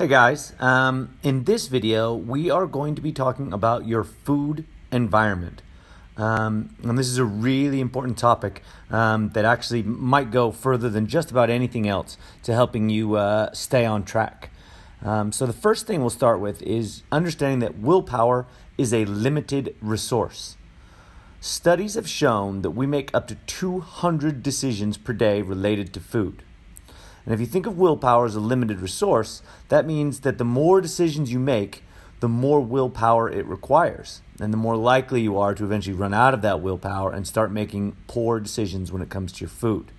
Hey guys, in this video we are going to be talking about your food environment. And this is a really important topic that actually might go further than just about anything else to helping you stay on track. So the first thing we'll start with is understanding that willpower is a limited resource. Studies have shown that we make up to 200 decisions per day related to food. And if you think of willpower as a limited resource, that means that the more decisions you make, the more willpower it requires. And the more likely you are to eventually run out of that willpower and start making poor decisions when it comes to your food.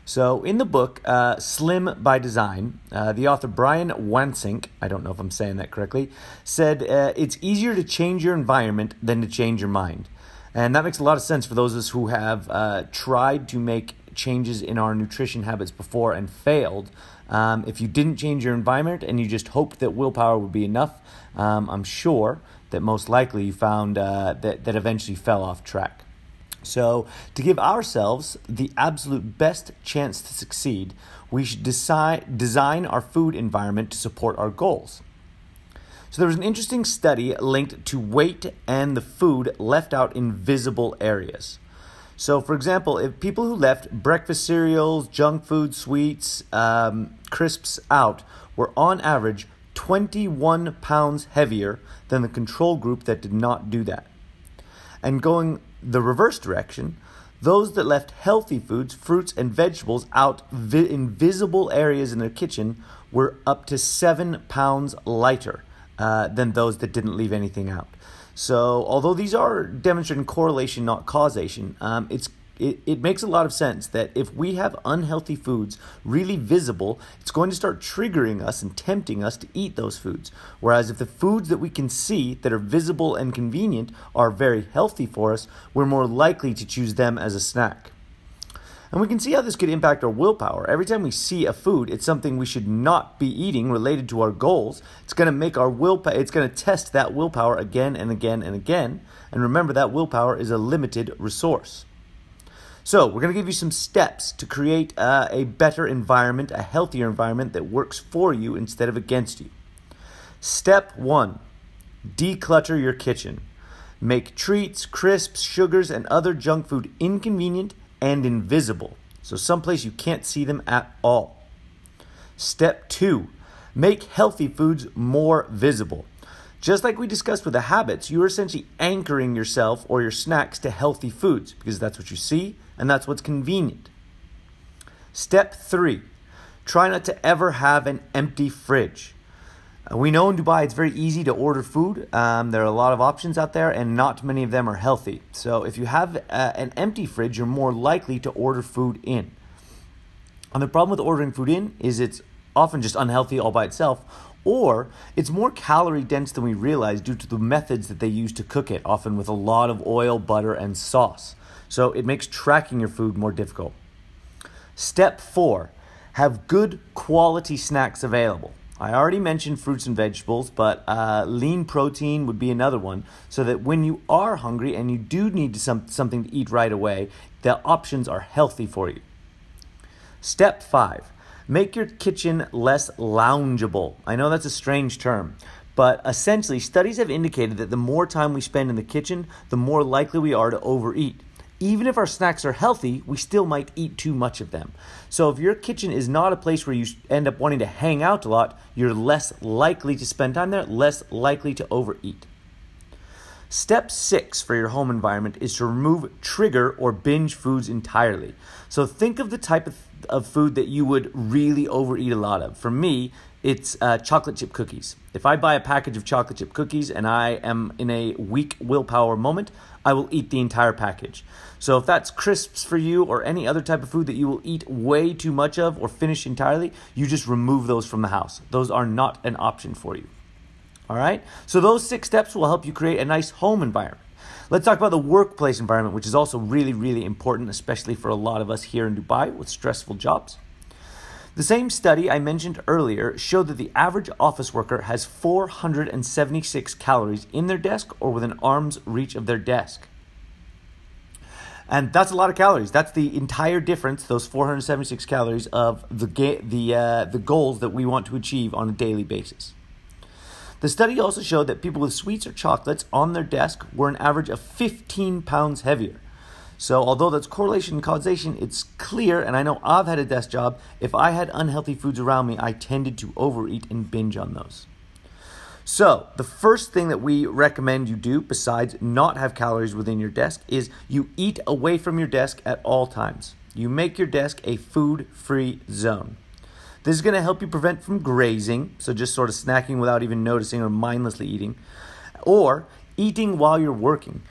So in the book, Slim by Design, the author Brian Wansink, I don't know if I'm saying that correctly, said it's easier to change your environment than to change your mind. And that makes a lot of sense for those of us who have tried to make changes in our nutrition habits before and failed. If you didn't change your environment and you just hoped that willpower would be enough, I'm sure that most likely you found that eventually fell off track. So to give ourselves the absolute best chance to succeed, we should design our food environment to support our goals. So there was an interesting study linked to weight and the food left out in visible areas. So, for example, if people who left breakfast cereals, junk food, sweets, crisps out were on average 21 pounds heavier than the control group that did not do that. And going the reverse direction, those that left healthy foods, fruits, and vegetables out in visible areas in their kitchen were up to 7 pounds lighter than those that didn't leave anything out. So, although these are demonstrating correlation, not causation, it makes a lot of sense that if we have unhealthy foods really visible, it's going to start triggering us and tempting us to eat those foods. Whereas if the foods that we can see that are visible and convenient are very healthy for us, we're more likely to choose them as a snack. And we can see how this could impact our willpower. Every time we see a food, it's something we should not be eating related to our goals. It's going to make our it's going to test that willpower again and again and again. And remember, that willpower is a limited resource. So we're going to give you some steps to create a better environment, a healthier environment that works for you instead of against you. Step 1, declutter your kitchen. Make treats, crisps, sugars, and other junk food inconvenient and invisible, so someplace you can't see them at all. Step 2, make healthy foods more visible. Just like we discussed with the habits, you are essentially anchoring yourself or your snacks to healthy foods because that's what you see and that's what's convenient. Step 3, try not to ever have an empty fridge. We know in Dubai it's very easy to order food. There are a lot of options out there and not many of them are healthy. So if you have an empty fridge, you're more likely to order food in. And the problem with ordering food in is it's often just unhealthy all by itself, or it's more calorie dense than we realize due to the methods that they use to cook it, often with a lot of oil, butter, and sauce. So it makes tracking your food more difficult. Step 4, have good quality snacks available. I already mentioned fruits and vegetables, but lean protein would be another one, so that when you are hungry and you do need something to eat right away, the options are healthy for you. Step 5, make your kitchen less loungeable. I know that's a strange term, but essentially studies have indicated that the more time we spend in the kitchen, the more likely we are to overeat. Even if our snacks are healthy, we still might eat too much of them. So if your kitchen is not a place where you end up wanting to hang out a lot, you're less likely to spend time there, less likely to overeat. Step 6 for your home environment is to remove trigger or binge foods entirely. So think of the type of food that you would really overeat a lot of. For me, it's chocolate chip cookies. If I buy a package of chocolate chip cookies and I am in a weak willpower moment, I will eat the entire package. So if that's crisps for you or any other type of food that you will eat way too much of or finish entirely, you just remove those from the house. Those are not an option for you. All right? So those 6 steps will help you create a nice home environment. Let's talk about the workplace environment, which is also really, really important, especially for a lot of us here in Dubai with stressful jobs. The same study I mentioned earlier showed that the average office worker has 476 calories in their desk or within arm's reach of their desk. And that's a lot of calories. That's the entire difference, those 476 calories of the goals that we want to achieve on a daily basis. The study also showed that people with sweets or chocolates on their desk were an average of 15 pounds heavier. So although that's correlation and causation, it's clear, and I know I've had a desk job, if I had unhealthy foods around me, I tended to overeat and binge on those. So the first thing that we recommend you do, besides not have calories within your desk, is you eat away from your desk at all times. You make your desk a food-free zone. This is going to help you prevent from grazing, so just sort of snacking without even noticing or mindlessly eating, or eating while you're working.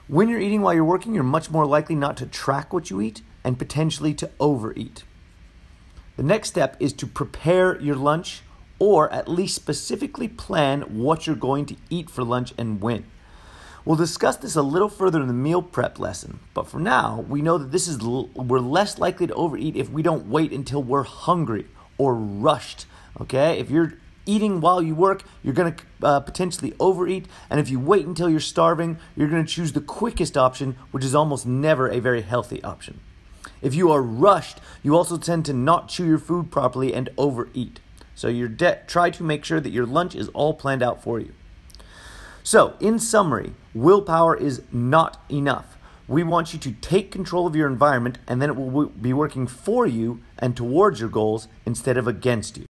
When you're eating while you're working, you're much more likely not to track what you eat and potentially to overeat. The next step is to prepare your lunch, or at least specifically plan what you're going to eat for lunch and when. We'll discuss this a little further in the meal prep lesson, but for now, we know that we're less likely to overeat if we don't wait until we're hungry or rushed, okay? If you're eating while you work, you're going to potentially overeat, and if you wait until you're starving, you're going to choose the quickest option, which is almost never a very healthy option. If you are rushed, you also tend to not chew your food properly and overeat. So try to make sure that your lunch is all planned out for you. So, in summary, willpower is not enough. We want you to take control of your environment, and then it will be working for you and towards your goals instead of against you.